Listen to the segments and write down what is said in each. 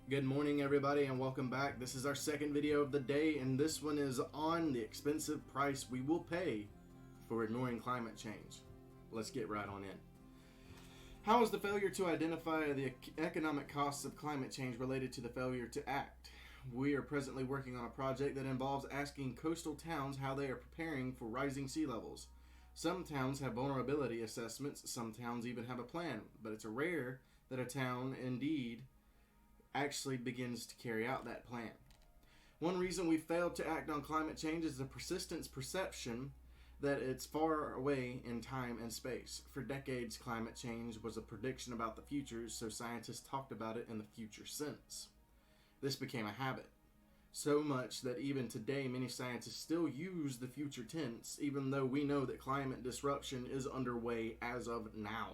Good morning, everybody, and welcome back. This is our second video of the day, and this one is on the expensive price we will pay for ignoring climate change. Let's get right on in. How is the failure to identify the economic costs of climate change related to the failure to act? We are presently working on a project that involves asking coastal towns how they are preparing for rising sea levels. Some towns have vulnerability assessments, some towns even have a plan, but it's rare that a town indeed actually begins to carry out that plan. One reason we failed to act on climate change is the persistent perception that it's far away in time and space. For decades, climate change was a prediction about the future, so scientists talked about it in the future sense. This became a habit, so much that even today many scientists still use the future tense, even though we know that climate disruption is underway as of now.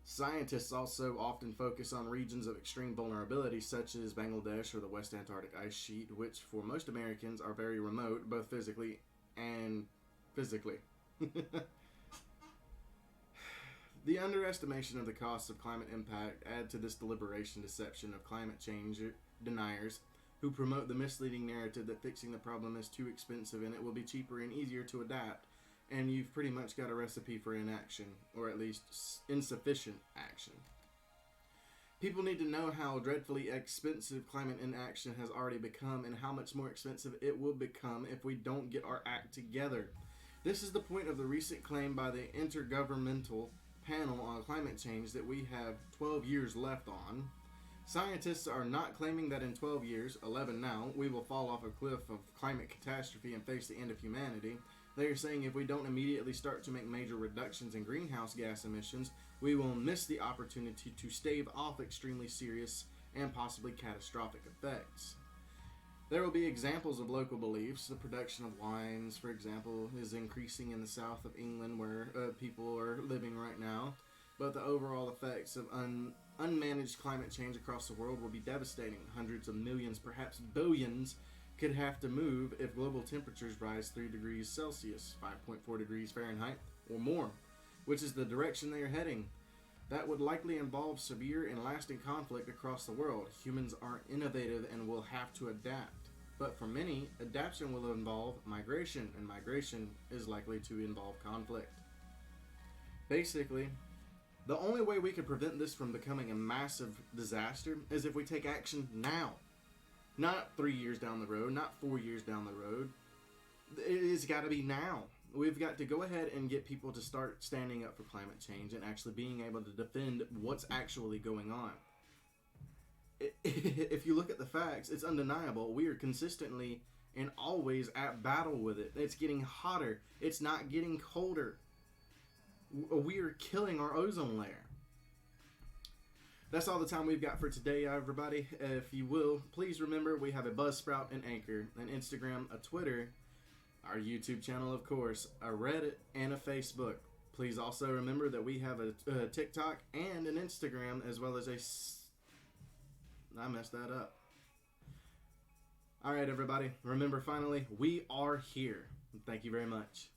Scientists also often focus on regions of extreme vulnerability, such as Bangladesh or the West Antarctic ice sheet, which for most Americans are very remote, both physically and physically. The underestimation of the costs of climate impact add to this deliberation deception of climate change deniers who promote the misleading narrative that fixing the problem is too expensive and it will be cheaper and easier to adapt, and you've pretty much got a recipe for inaction, or at least insufficient action. People need to know how dreadfully expensive climate inaction has already become and how much more expensive it will become if we don't get our act together. This is the point of the recent claim by the Intergovernmental Panel on Climate Change that we have 12 years left on. Scientists are not claiming that in 12 years, 11 now, we will fall off a cliff of climate catastrophe and face the end of humanity. They are saying if we don't immediately start to make major reductions in greenhouse gas emissions, we will miss the opportunity to stave off extremely serious and possibly catastrophic effects. There will be examples of local beliefs. The production of wines, for example, is increasing in the south of England where people are living right now. But the overall effects of unmanaged climate change across the world will be devastating. Hundreds of millions, perhaps billions, could have to move if global temperatures rise 3 degrees Celsius, 5.4 degrees Fahrenheit, or more, which is the direction they are heading. That would likely involve severe and lasting conflict across the world. Humans are innovative and will have to adapt. But for many, adaptation will involve migration, and migration is likely to involve conflict. Basically, the only way we can prevent this from becoming a massive disaster is if we take action now. Not 3 years down the road, not 4 years down the road. It's got to be now. We've got to go ahead and get people to start standing up for climate change and actually being able to defend what's actually going on. If you look at the facts, it's undeniable. We are consistently and always at battle with it. It's getting hotter. It's not getting colder. We are killing our ozone layer. That's all the time we've got for today, everybody. If you will, please remember we have a Buzzsprout, an Anchor, an Instagram, a Twitter, our YouTube channel, of course, a Reddit, and a Facebook. Please also remember that we have a TikTok and an Instagram, as well as I messed that up. All right, everybody. Remember, finally, we are here. Thank you very much.